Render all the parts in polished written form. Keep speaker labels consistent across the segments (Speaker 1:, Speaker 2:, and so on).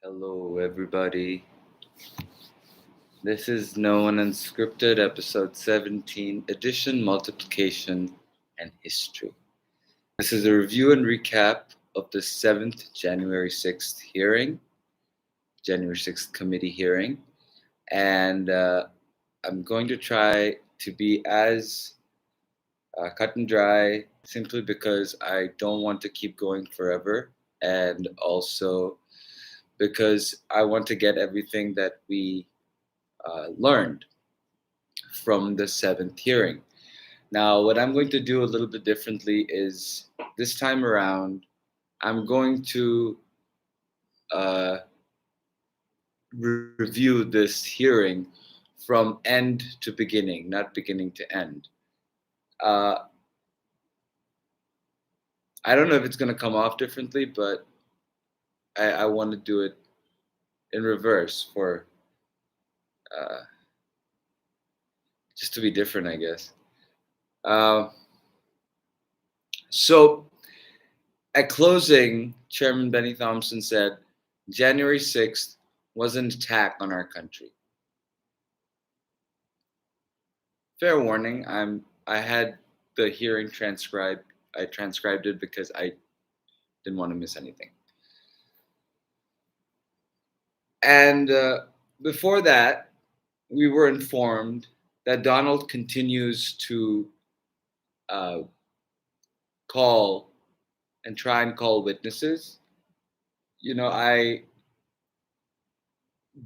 Speaker 1: Hello, everybody. This is No Unscripted, episode 17, Addition, Multiplication, and History. This is a review and recap of the 7th January 6th committee hearing. And I'm going to try to be as cut and dry simply because I don't want to keep going forever. And also because I want to get everything that we learned from the 7th hearing. Now, what I'm going to do a little bit differently is this time around, I'm going to uh, review this hearing from end to beginning, not beginning to end. Uh, I don't know if it's going to come off differently, but I want to do it in reverse for uh, just to be different, I guess. Uh, so, at closing, Chairman Benny Thompson said January 6th was an attack on our country. Fair warning, I had the hearing transcribed. I transcribed it because I didn't want to miss anything. And before that, we were informed that Donald continues to uh, call and try and call witnesses. You know,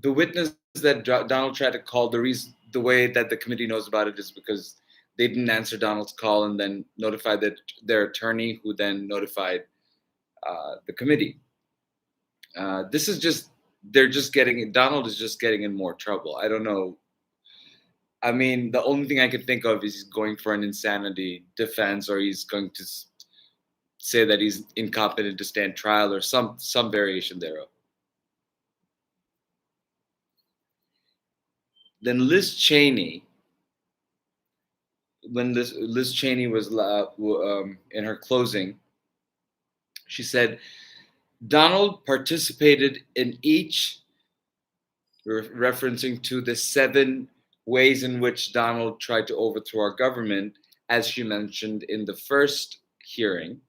Speaker 1: the witness that Donald tried to call, the way that the committee knows about it is because they didn't answer Donald's call and then notified their attorney, who then notified the committee. This is just Donald is just getting in more trouble. I don't know. I mean, the only thing I could think of is he's going for an insanity defense, or he's going to say that he's incompetent to stand trial, or some variation thereof. Then Liz Cheney, when Liz Cheney was in her closing, she said Donald participated in each, referencing to the 7 ways in which Donald tried to overthrow our government, as she mentioned in the first hearing.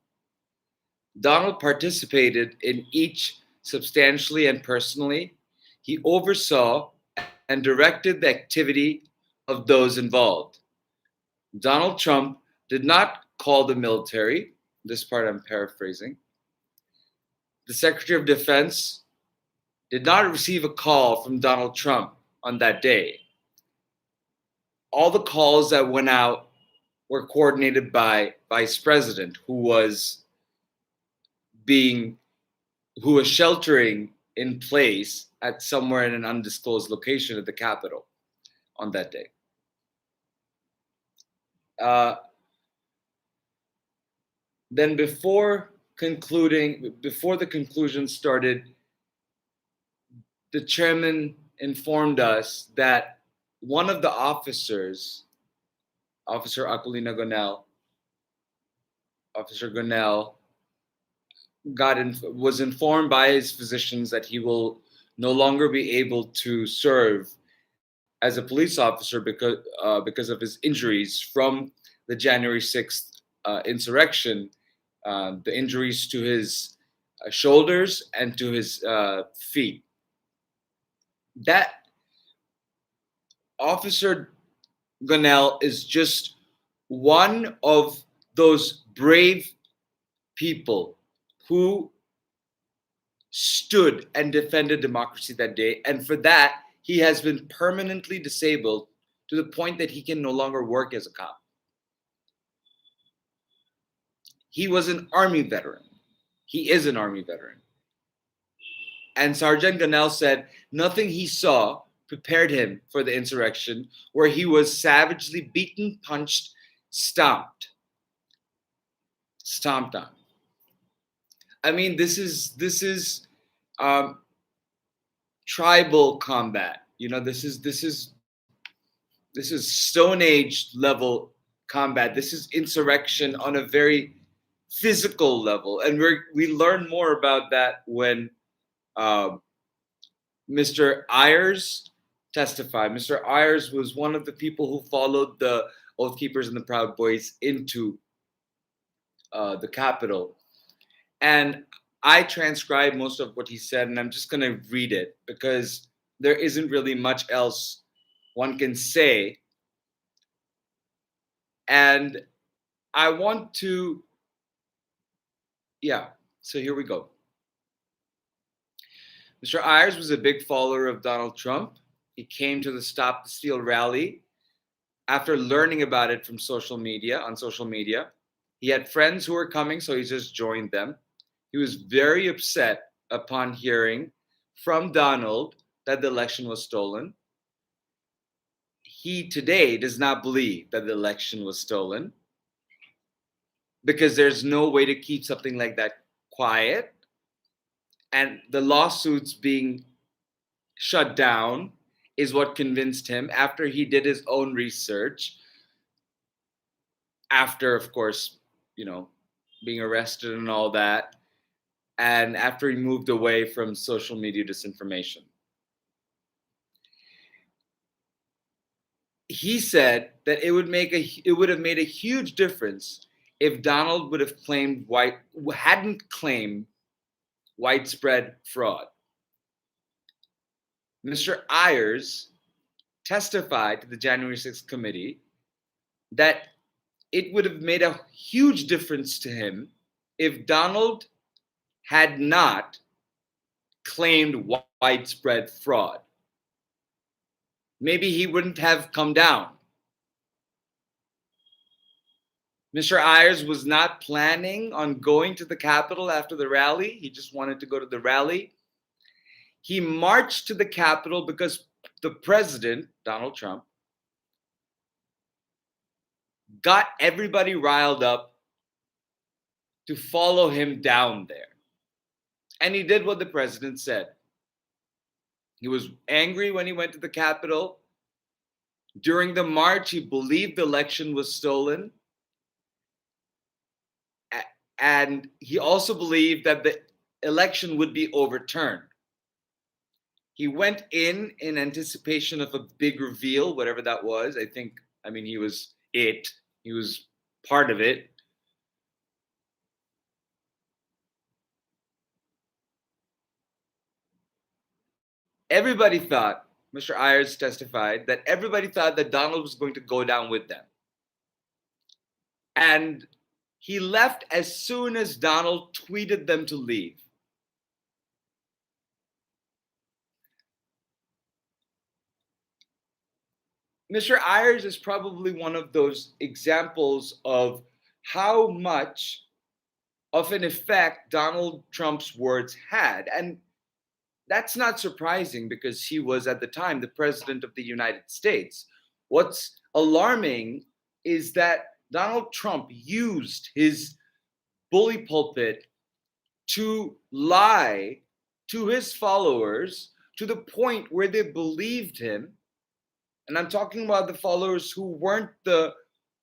Speaker 1: Donald participated in each substantially and personally. He oversaw and directed the activity of those involved. Donald Trump did not call the military. This part I'm paraphrasing. The Secretary of Defense did not receive a call from Donald Trump on that day. All the calls that went out were coordinated by Vice President, who was sheltering in place at somewhere in an undisclosed location at the Capitol on that day. Then before the conclusion started, the chairman informed us that one of the officers, Officer Gonell, was informed by his physicians that he will no longer be able to serve as a police officer because of his injuries from the January 6th insurrection, the injuries to his shoulders and to his feet. That Officer Gonell is just one of those brave people who stood and defended democracy that day. And for that, he has been permanently disabled to the point that he can no longer work as a cop. He was an Army veteran. He is an Army veteran. And Sergeant Gonell said nothing he saw prepared him for the insurrection, where he was savagely beaten, punched, stomped on. I mean, this is tribal combat. You know, this is Stone Age level combat. This is insurrection on a very physical level, and we learn more about that when Mr. Ayers testified. Mr. Ayers was one of the people who followed the Oath Keepers and the Proud Boys into the Capitol. And I transcribed most of what he said, and I'm just going to read it because there isn't really much else one can say. And I want to, yeah, so here we go. Mr. Ayers was a big follower of Donald Trump. He came to the Stop the Steal rally after learning about it from social media, on social media. He had friends who were coming, so he just joined them. He was very upset upon hearing from Donald that the election was stolen. He today does not believe that the election was stolen because there's no way to keep something like that quiet. And the lawsuits being shut down is what convinced him after he did his own research. After, of course, being arrested and all that. And after he moved away from social media disinformation. He said that it would have made a huge difference if Donald would have hadn't claimed widespread fraud. Mr. Ayers testified to the January 6th committee that it would have made a huge difference to him if Donald had not claimed widespread fraud. Maybe he wouldn't have come down. Mr. Ayers was not planning on going to the Capitol after the rally. He just wanted to go to the rally. He marched to the Capitol because the president, Donald Trump, got everybody riled up to follow him down there. And he did what the president said. He was angry when he went to the Capitol. During the march, he believed the election was stolen. And he also believed that the election would be overturned. He went in anticipation of a big reveal, whatever that was. He was it. He was part of it. Everybody thought, Mr. Ayers testified, that everybody thought that Donald was going to go down with them. And he left as soon as Donald tweeted them to leave. Mr. Ayers is probably one of those examples of how much of an effect Donald Trump's words had. And that's not surprising because he was at the time the president of the United States. What's alarming is that Donald Trump used his bully pulpit to lie to his followers to the point where they believed him. And I'm talking about the followers who weren't the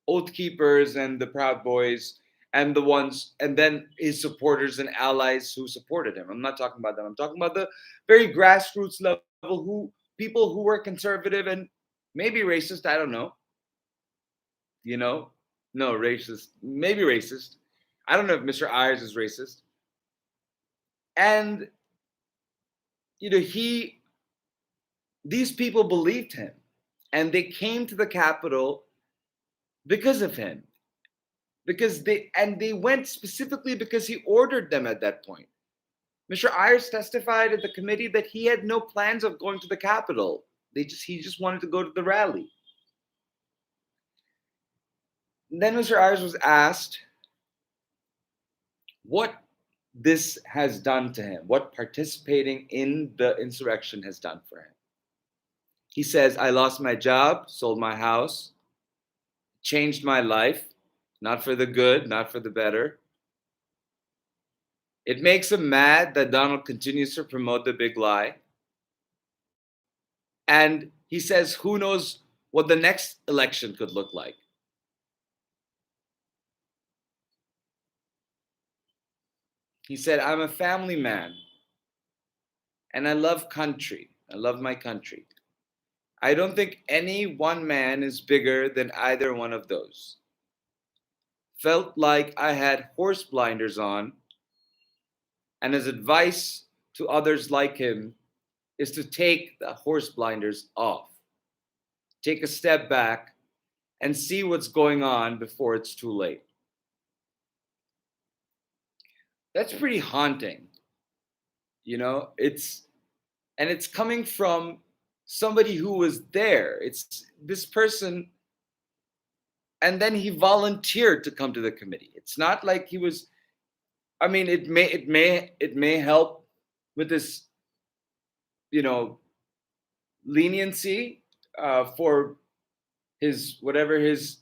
Speaker 1: Oath Keepers and the Proud Boys and the ones, and then his supporters and allies who supported him. I'm not talking about them. I'm talking about the very grassroots level people who were conservative and maybe racist. I don't know. No, racist, maybe racist. I don't know if Mr. Ayers is racist. And, these people believed him and they came to the Capitol because of him. They went specifically because he ordered them at that point. Mr. Ayers testified at the committee that he had no plans of going to the Capitol. He just wanted to go to the rally. And then Mr. Ayers was asked what this has done to him, what participating in the insurrection has done for him. He says, I lost my job, sold my house, changed my life, not for the good, not for the better. It makes him mad that Donald continues to promote the big lie. And he says, who knows what the next election could look like. He said, I'm a family man and I love country. I love my country. I don't think any one man is bigger than either one of those. Felt like I had horse blinders on, and his advice to others like him is to take the horse blinders off, take a step back, and see what's going on before it's too late. That's pretty haunting. It's coming from somebody who was there. It's this person, and then he volunteered to come to the committee. It's not like he was. I mean, it may help with this, you know, leniency for his whatever his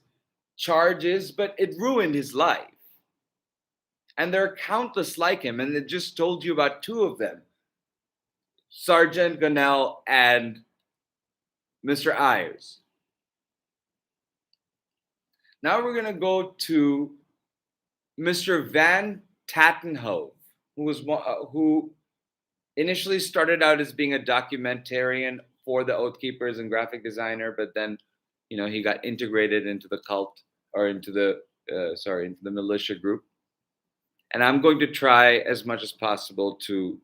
Speaker 1: charge is, but it ruined his life. And there are countless like him, and it just told you about two of them, Sergeant Gonell and Mr. Ayers. Now we're going to go to Mr. Van Tatenhove, who initially started out as being a documentarian for the Oath Keepers and graphic designer, but then, he got integrated into the cult, or into the militia group. And I'm going to try as much as possible to,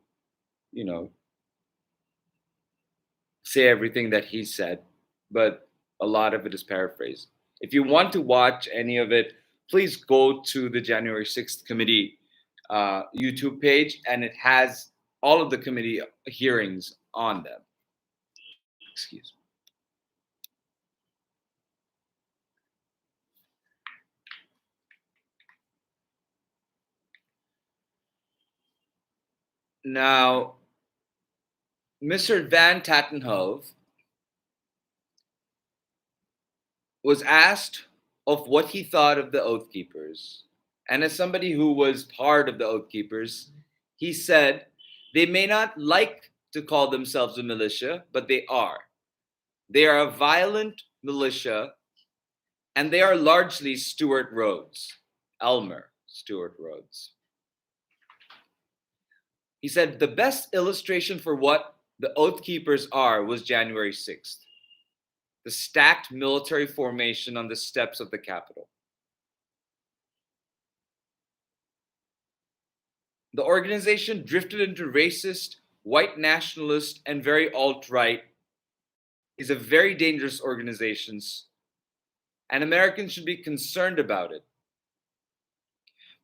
Speaker 1: say everything that he said, but a lot of it is paraphrased. If you want to watch any of it, please go to the January 6th committee YouTube page, and it has all of the committee hearings on them. Excuse me. Now, Mr. Van Tatenhove was asked of what he thought of the Oath Keepers. And as somebody who was part of the Oath Keepers, he said, they may not like to call themselves a militia, but they are. They are a violent militia, and they are largely Stewart Rhodes, Elmer Stewart Rhodes. He said, the best illustration for what the Oath Keepers are was January 6th. The stacked military formation on the steps of the Capitol. The organization drifted into racist, white nationalist, and very alt-right. Is a very dangerous organization, and Americans should be concerned about it.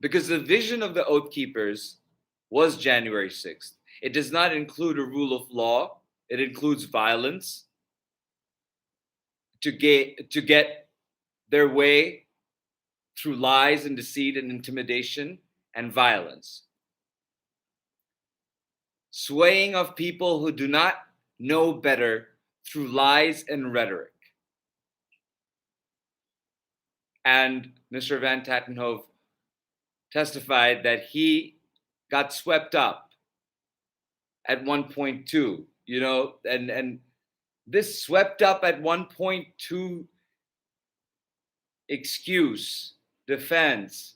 Speaker 1: Because the vision of the Oath Keepers was January 6th. It does not include a rule of law. It includes violence to get their way through lies and deceit and intimidation and violence. Swaying of people who do not know better through lies and rhetoric. And Mr. Van Tatenhove testified that he got swept up at one point too, and this swept up at one point too excuse, defense,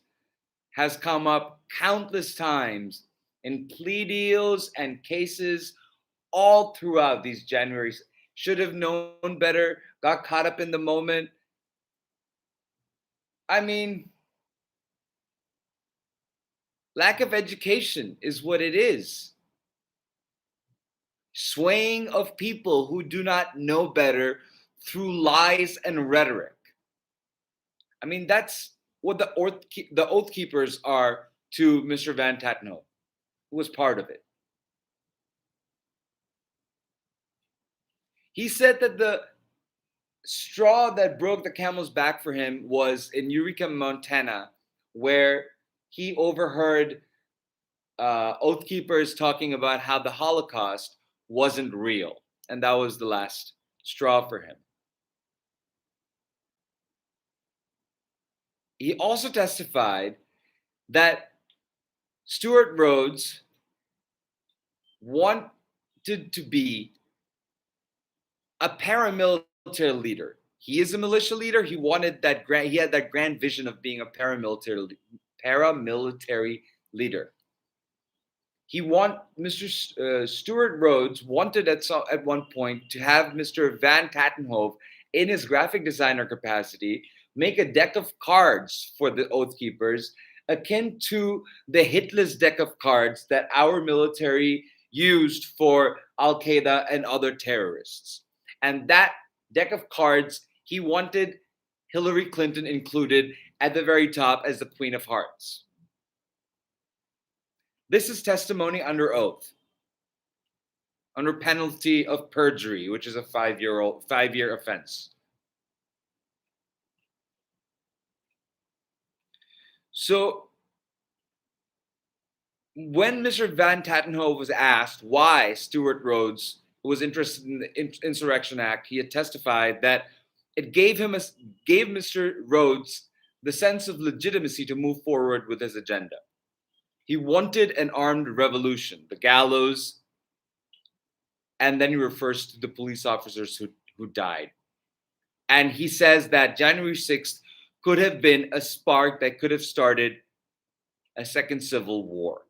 Speaker 1: has come up countless times in plea deals and cases all throughout these Januaries. Should have known better, got caught up in the moment. I mean, lack of education is what it is. Swaying of people who do not know better through lies and rhetoric. I mean, that's what the Oath Keepers are to Mr. Van Tatenhove, who was part of it. He said that the straw that broke the camel's back for him was in Eureka, Montana, where he overheard Oath Keepers talking about how the Holocaust wasn't real. And that was the last straw for him. He also testified that Stewart Rhodes wanted to be a paramilitary leader. He is a militia leader. He wanted that he had that grand vision of being a paramilitary leader. Stuart Rhodes wanted at one point to have Mr. Van Tattenhove, in his graphic designer capacity, make a deck of cards for the Oath Keepers akin to the hitless deck of cards that our military used for Al Qaeda and other terrorists. And that deck of cards, he wanted Hillary Clinton included at the very top as the Queen of Hearts. This is testimony under oath, under penalty of perjury, which is a 5-year offense. So when Mr. Van Tattenhove was asked why Stuart Rhodes was interested in the Insurrection Act, he had testified that it gave Mr. Rhodes the sense of legitimacy to move forward with his agenda. He wanted an armed revolution, the gallows, and then he refers to the police officers who died. And he says that January 6th could have been a spark that could have started a second civil war.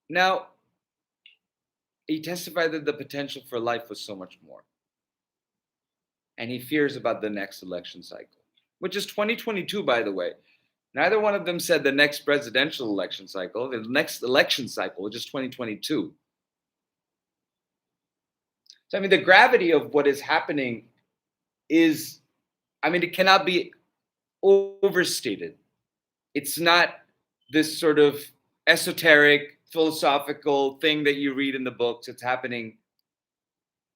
Speaker 1: Now, he testified that the potential for life was so much more. And he fears about the next election cycle, which is 2022, by the way. Neither one of them said the next presidential election cycle, the next election cycle, which is 2022. So, I mean, the gravity of what is happening is, I mean, it cannot be overstated. It's not this sort of esoteric, philosophical thing that you read in the books. It's happening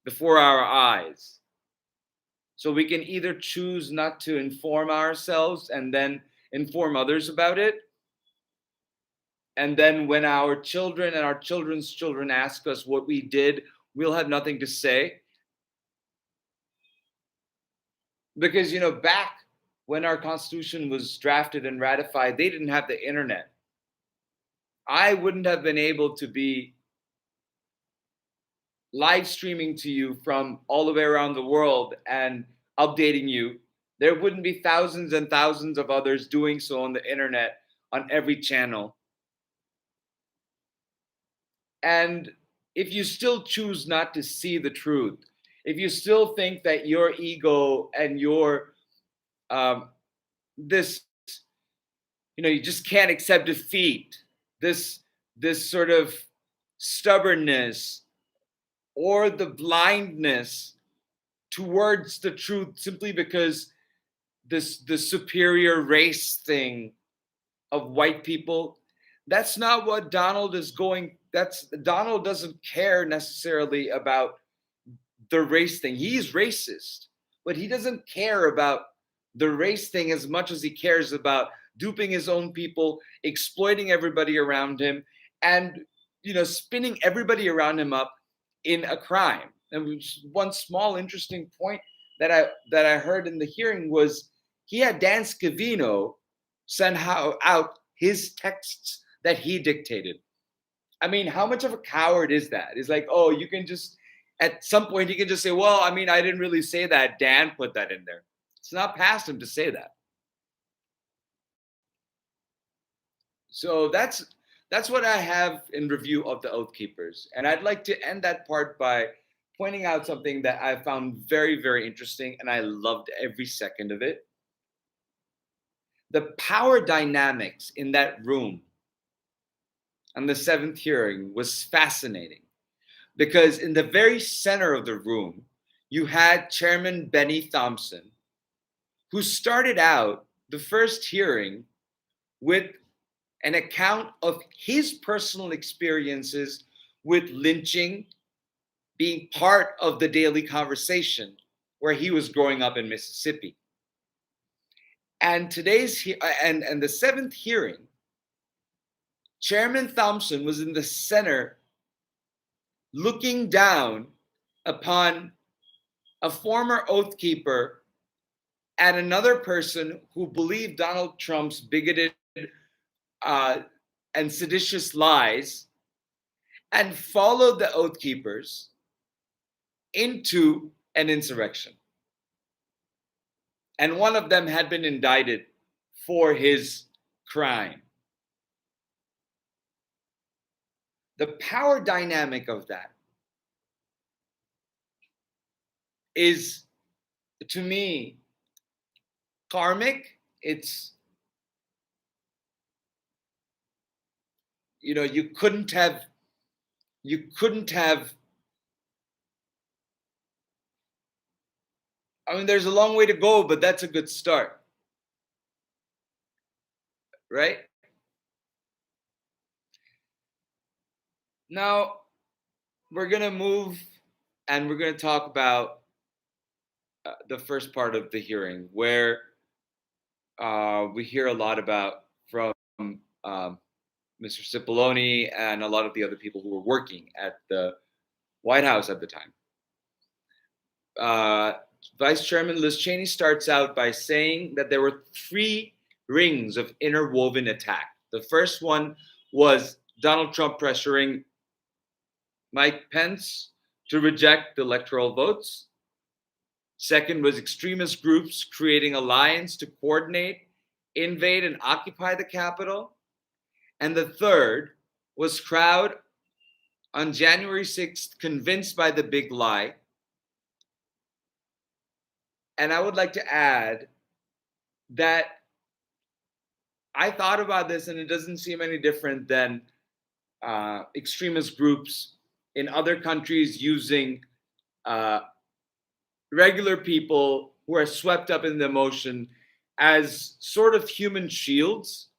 Speaker 1: before our eyes. So we can either choose not to inform ourselves and then inform others about it. And then when our children and our children's children ask us what we did, we'll have nothing to say. Because, back when our Constitution was drafted and ratified, they didn't have the internet. I wouldn't have been able to be live streaming to you from all the way around the world and updating you. There wouldn't be thousands and thousands of others doing so on the internet on every channel. And if you still choose not to see the truth, if you still think that your ego and your you just can't accept defeat, this sort of stubbornness or the blindness towards the truth simply because the superior race thing of white people, that's not what Donald is going. Donald doesn't care necessarily about the race thing. He's racist, but he doesn't care about the race thing as much as he cares about duping his own people, exploiting everybody around him, and spinning everybody around him up in a crime. And one small interesting point that I heard in the hearing was he had Dan Scavino send out his texts that he dictated. I mean, how much of a coward is that? It's like, oh, you can just, at some point, you can just say, well, I mean, I didn't really say that. Dan put that in there. It's not past him to say that. So that's what I have in review of the Oath Keepers. And I'd like to end that part by pointing out something that I found very, very interesting, and I loved every second of it. The power dynamics in that room on the 7th hearing was fascinating, because in the very center of the room, you had Chairman Benny Thompson, who started out the first hearing with an account of his personal experiences with lynching being part of the daily conversation where he was growing up in Mississippi. And the 7th hearing, Chairman Thompson was in the center looking down upon a former Oath Keeper and another person who believed Donald Trump's bigoted and seditious lies, and followed the Oath Keepers into an insurrection. and one of them had been indicted for his crime. The power dynamic of that is, to me, karmic. It's, you couldn't have I mean, there's a long way to go, but that's a good start, right? Now, we're going to move and we're going to talk about the first part of the hearing, where we hear a lot about from Mr. Cipollone and a lot of the other people who were working at the White House at the time. Vice Chairman Liz Cheney starts out by saying that there were 3 rings of interwoven attack. The first one was Donald Trump pressuring Mike Pence to reject the electoral votes. Second was extremist groups creating alliance to coordinate, invade, and occupy the Capitol. And the third was crowd on January 6th convinced by the big lie. And I would like to add that I thought about this, and it doesn't seem any different than extremist groups in other countries using regular people who are swept up in the emotion as sort of human shields.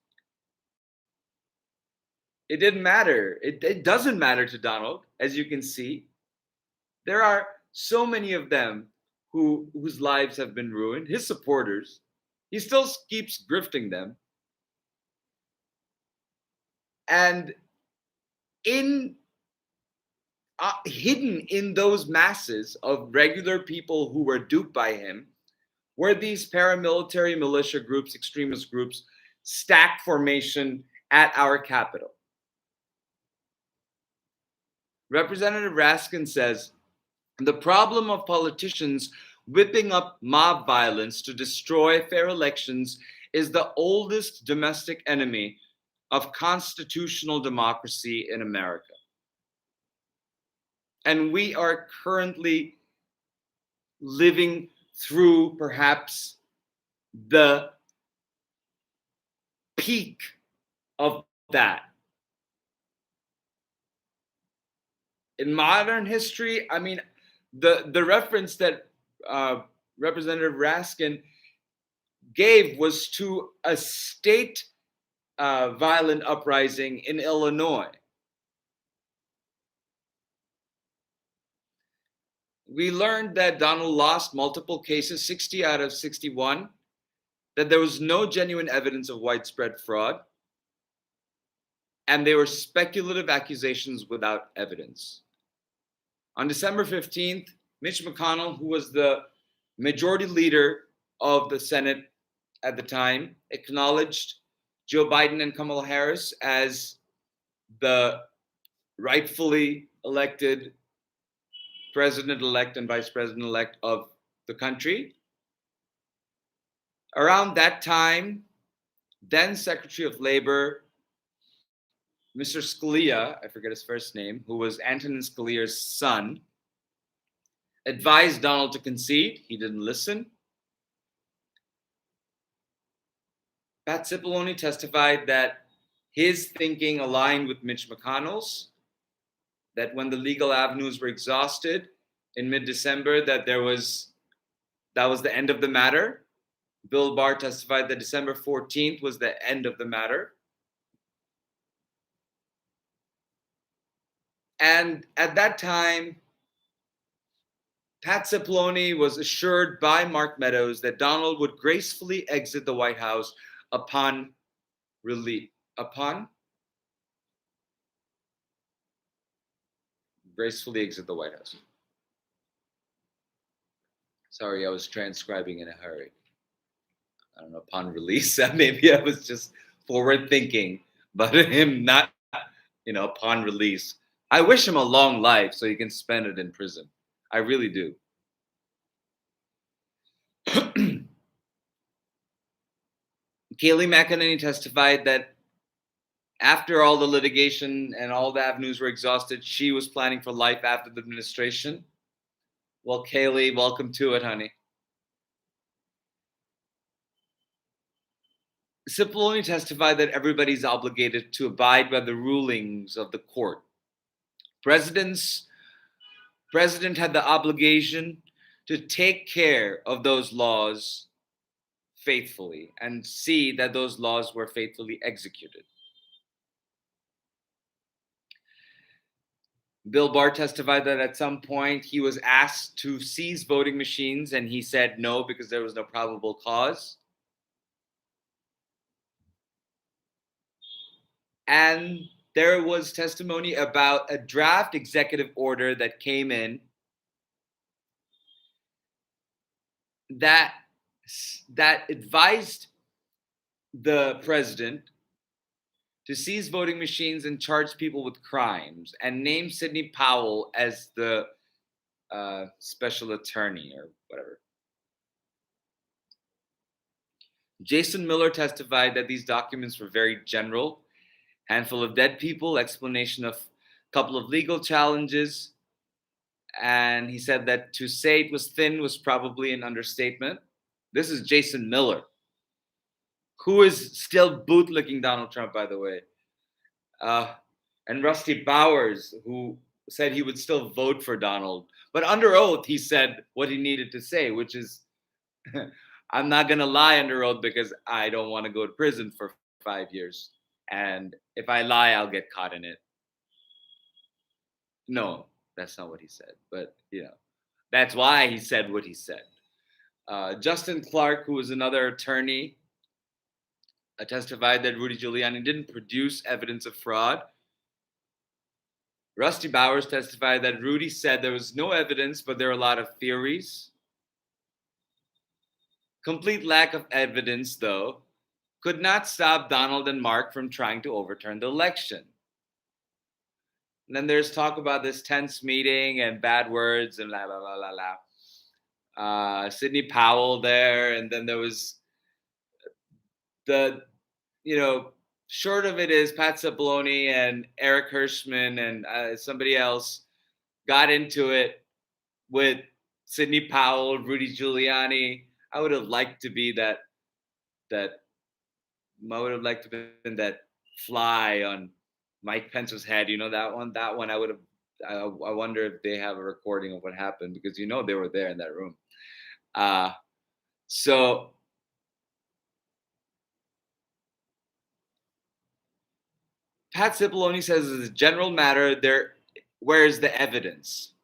Speaker 1: It didn't matter. It doesn't matter to Donald, as you can see. There are so many of them whose lives have been ruined, his supporters. He still keeps grifting them. And hidden in those masses of regular people who were duped by him were these paramilitary militia groups, extremist groups, stack formation at our Capitol. Representative Raskin says, the problem of politicians whipping up mob violence to destroy fair elections is the oldest domestic enemy of constitutional democracy in America. And we are currently living through perhaps the peak of that. In modern history, I mean, the reference that Representative Raskin gave was to a state violent uprising in Illinois. We learned that Donald lost multiple cases, 60 out of 61, that there was no genuine evidence of widespread fraud, and they were speculative accusations without evidence. On December 15th, Mitch McConnell, who was the majority leader of the Senate at the time, acknowledged Joe Biden and Kamala Harris as the rightfully elected president-elect and vice president-elect of the country. Around that time, then Secretary of Labor, Mr. Scalia, I forget his first name, who was Antonin Scalia's son, advised Donald to concede. He didn't listen. Pat Cipollone testified that his thinking aligned with Mitch McConnell's, that when the legal avenues were exhausted in mid-December, that was the end of the matter. Bill Barr testified that December 14th was the end of the matter. And at that time, Pat Cipollone was assured by Mark Meadows that Donald would gracefully exit the White House upon release. Gracefully exit the White House. Sorry, I was transcribing in a hurry. I don't know, upon release. Maybe I was just forward thinking, but him not, upon release. I wish him a long life so he can spend it in prison. I really do. Kayleigh McEnany testified that after all the litigation and all the avenues were exhausted, she was planning for life after the administration. Well, Kayleigh, welcome to it, honey. Cipollone testified that everybody's obligated to abide by the rulings of the court. President had the obligation to take care of those laws faithfully and see that those laws were faithfully executed. Bill Barr testified that at some point he was asked to seize voting machines and he said no because there was no probable cause. And there was testimony about a draft executive order that came in that advised the president to seize voting machines and charge people with crimes and named Sidney Powell as the special attorney or whatever. Jason Miller testified that these documents were very general, handful of dead people, explanation of a couple of legal challenges, and he said that to say it was thin was probably an understatement. This is Jason Miller, who is still bootlicking Donald Trump, by the way. And Rusty Bowers, who said he would still vote for Donald. But under oath, he said what he needed to say, which is, I'm not going to lie under oath because I don't want to go to prison for 5 years. And if I lie, I'll get caught in it. No, that's not what he said. But, that's why he said what he said. Justin Clark, who was another attorney, testified that Rudy Giuliani didn't produce evidence of fraud. Rusty Bowers testified that Rudy said there was no evidence, but there are a lot of theories. Complete lack of evidence, though, could not stop Donald and Mark from trying to overturn the election. And then there's talk about this tense meeting and bad words and la la la la la. Sidney Powell there, and then there was short of it is Pat Cipollone and Eric Hirschman and somebody else got into it with Sidney Powell, Rudy Giuliani. I would have liked to be that. I would have liked to be that fly on Mike Pence's head. You know that one. That one I would have. I wonder if they have a recording of what happened because they were there in that room. So. Pat Cipollone says as a general matter, where's the evidence?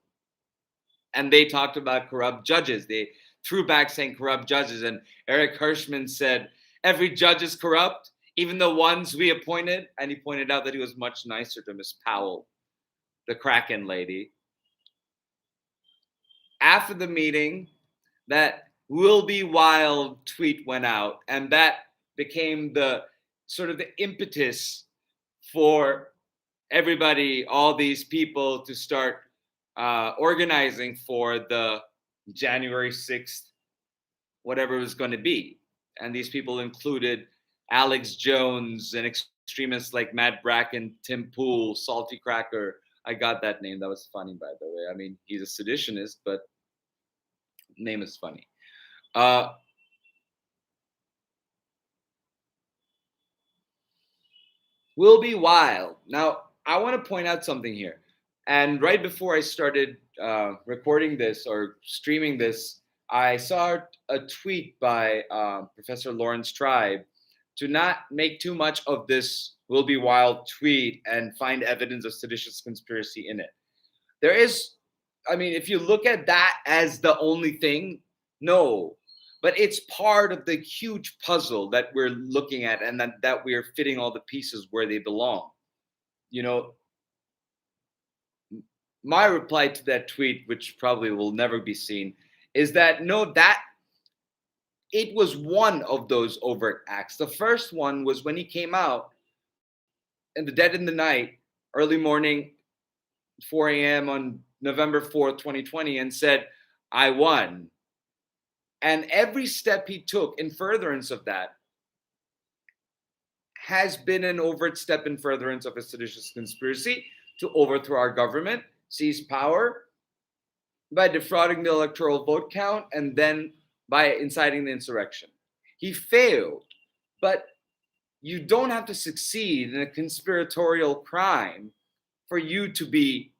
Speaker 1: And they talked about corrupt judges. They threw back saying corrupt judges. And Eric Hirschman said, every judge is corrupt, even the ones we appointed. And he pointed out that he was much nicer to Miss Powell, the Kraken lady. After the meeting, that "will be wild" tweet went out. And that became the sort of the impetus for everybody, all these people to start organizing for the January 6th, whatever it was going to be. And these people included Alex Jones and extremists like Matt Bracken, Tim Pool, Salty Cracker. I got that name. That was funny, by the way. I mean, he's a seditionist, but name is funny. Will be wild. Now, I want to point out something here. And right before I started recording this or streaming this, I saw a tweet by Professor Lawrence Tribe to not make too much of this "will be wild" tweet and find evidence of seditious conspiracy in it. There is, if you look at that as the only thing, no. But it's part of the huge puzzle that we're looking at and that we're fitting all the pieces where they belong. My reply to that tweet, which probably will never be seen, is that no, that it was one of those overt acts. The first one was when he came out in the dead in the night, early morning, 4 a.m. on November 4th, 2020, and said, I won. And every step he took in furtherance of that has been an overt step in furtherance of a seditious conspiracy to overthrow our government, seize power by defrauding the electoral vote count, and then by inciting the insurrection. He failed, but you don't have to succeed in a conspiratorial crime for you to be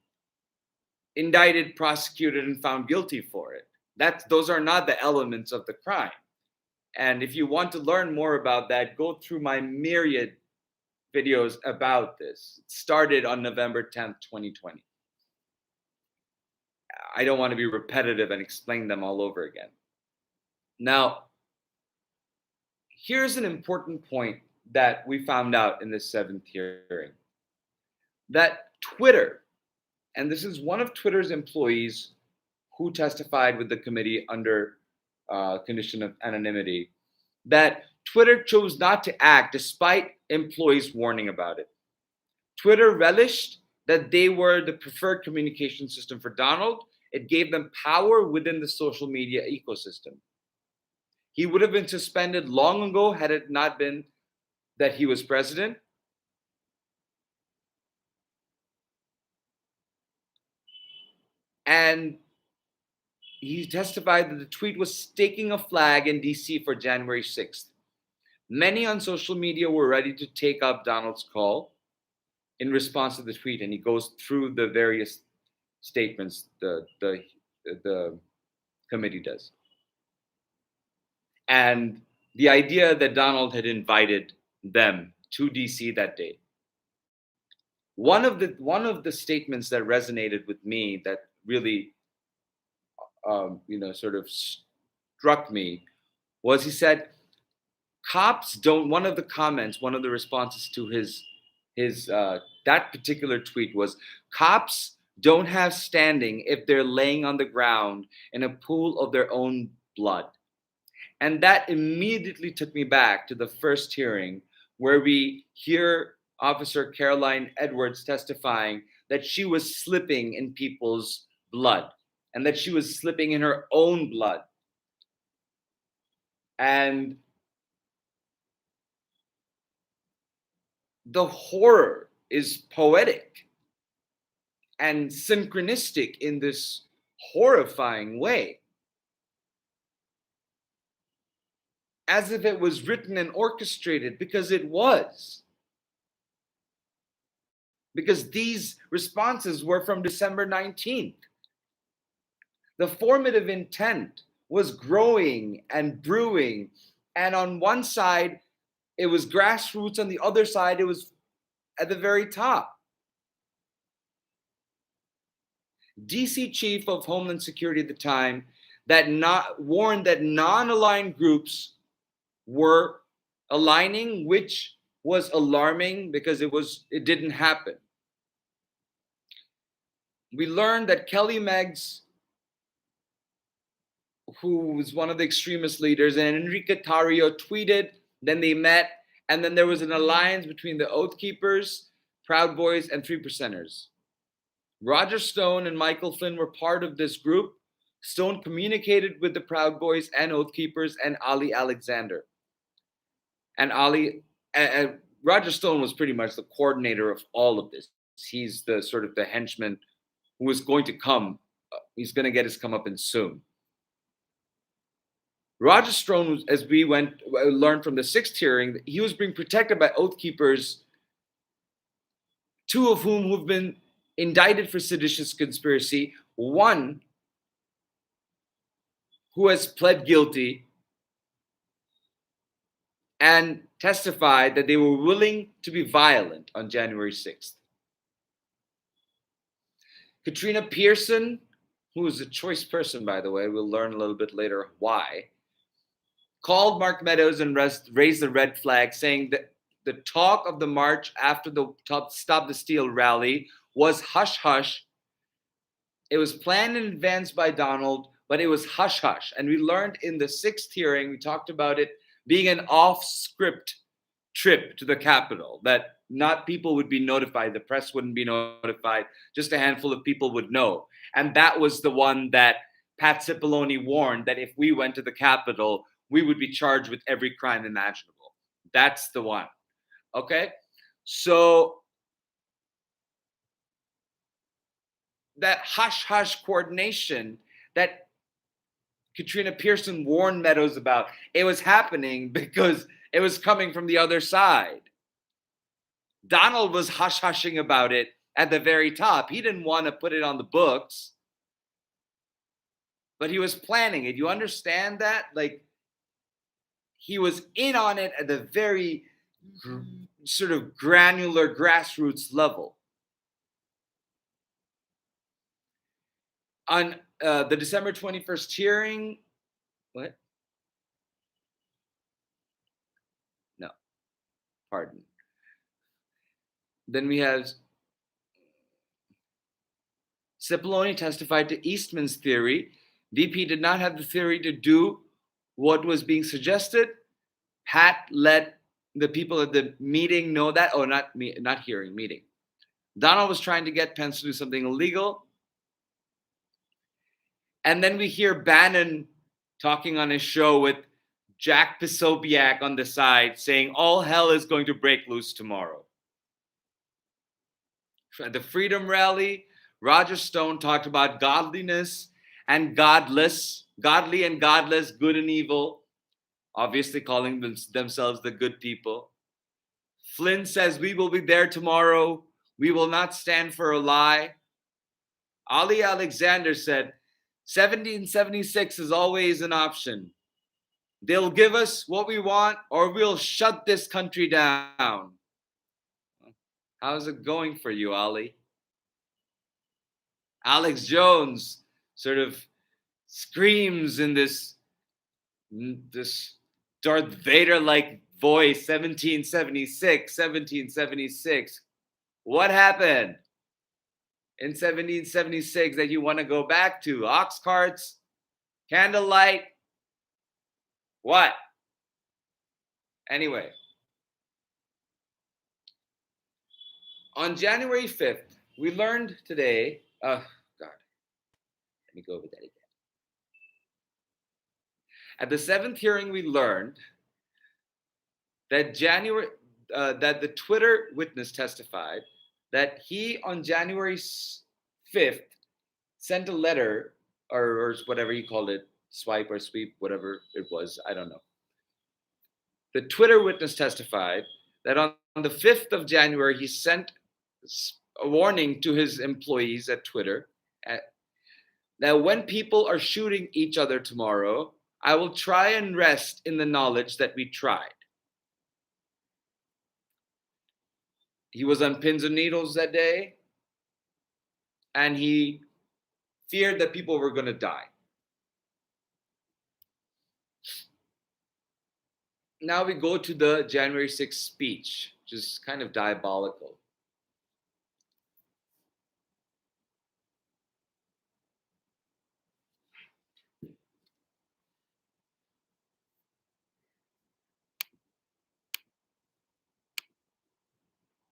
Speaker 1: indicted, prosecuted, and found guilty for it. Those are not the elements of the crime. And if you want to learn more about that, go through my myriad videos about this. It started on November 10th, 2020. I don't want to be repetitive and explain them all over again. Now, here's an important point that we found out in this 7th hearing. That Twitter, and this is one of Twitter's employees who testified with the committee under condition of anonymity, that Twitter chose not to act despite employees warning about it. Twitter relished that they were the preferred communication system for Donald. It gave them power within the social media ecosystem. He would have been suspended long ago had it not been that he was president. And he testified that the tweet was staking a flag in DC for January 6th. Many on social media were ready to take up Donald's call in response to the tweet, and he goes through the various statements the committee does. And the idea that Donald had invited them to DC that day. One of the statements that resonated with me, that really sort of struck me, was he said, cops don't, one of the responses to his that particular tweet was, cops don't have standing if they're laying on the ground in a pool of their own blood. And that immediately took me back to the first hearing, where we hear Officer Caroline Edwards testifying that she was slipping in people's blood, and that she was slipping in her own blood. And the horror is poetic and synchronistic in this horrifying way, as if it was written and orchestrated, because it was. Because these responses were from December 19th. The formative intent was growing and brewing. And on one side, it was grassroots. On the other side, it was at the very top. DC Chief of Homeland Security at the time warned that non-aligned groups were aligning, which was alarming because it didn't happen. We learned that Kelly Meggs, who was one of the extremist leaders, and Enrique Tarrio tweeted, then they met, and then there was an alliance between the Oath Keepers, Proud Boys, and 3%ers. Roger Stone and Michael Flynn were part of this group. Stone communicated with the Proud Boys and Oath Keepers and Ali Alexander. And Roger Stone was pretty much the coordinator of all of this. He's the sort of the henchman who was going to come. He's going to get his comeuppance soon. Roger Stone, as we learned from the 6th hearing, he was being protected by Oath Keepers, 2 of whom who've been indicted for seditious conspiracy, 1 who has pled guilty and testified that they were willing to be violent on January 6th. Katrina Pearson, who is a choice person, by the way, we'll learn a little bit later why, called Mark Meadows and raised the red flag, saying that the talk of the march after the Stop the Steal rally was hush-hush. It was planned in advance by Donald, but it was hush-hush. And we learned in the 6th hearing, we talked about it being an off-script trip to the Capitol, that not people would be notified, the press wouldn't be notified, just a handful of people would know. And that was the one that Pat Cipollone warned, that if we went to the Capitol, we would be charged with every crime imaginable. That's the one. Okay? So that hush hush coordination that Katrina Pearson warned Meadows about, it was happening because it was coming from the other side. Donald was hush hushing about it at the very top. He didn't want to put it on the books, but he was planning it. You understand that? Like, he was in on it at the very sort of granular grassroots level. On the December 21st hearing, what? No, pardon. Then we have Cipollone testified to Eastman's theory. VP did not have the theory to do what was being suggested. Pat let the people at the meeting know that. Oh, not hearing, meeting. Donald was trying to get Pence to do something illegal. And then we hear Bannon talking on his show with Jack Posobiec on the side saying all hell is going to break loose tomorrow. At the Freedom Rally, Roger Stone talked about godliness and godless, godly and godless, good and evil, obviously calling themselves the good people. Flynn says, we will be there tomorrow. We will not stand for a lie. Ali Alexander said, 1776 is always an option. They'll give us what we want or we'll shut this country down. How's it going for you, Ali? Alex Jones sort of screams in this Darth Vader-like voice, 1776, 1776. What happened in 1776 that you want to go back to? Ox carts, candlelight, what? Anyway, on January 5th, we learned today, oh God, let me go over that again. At the 7th hearing, we learned that that the Twitter witness testified that he, on January 5th, sent a letter, or whatever you called it, swipe or sweep, whatever it was, I don't know. The Twitter witness testified that on the 5th of January, he sent a warning to his employees at Twitter that when people are shooting each other tomorrow, I will try and rest in the knowledge that we tried. He was on pins and needles that day, and he feared that people were going to die. Now we go to the January 6th speech, which is kind of diabolical.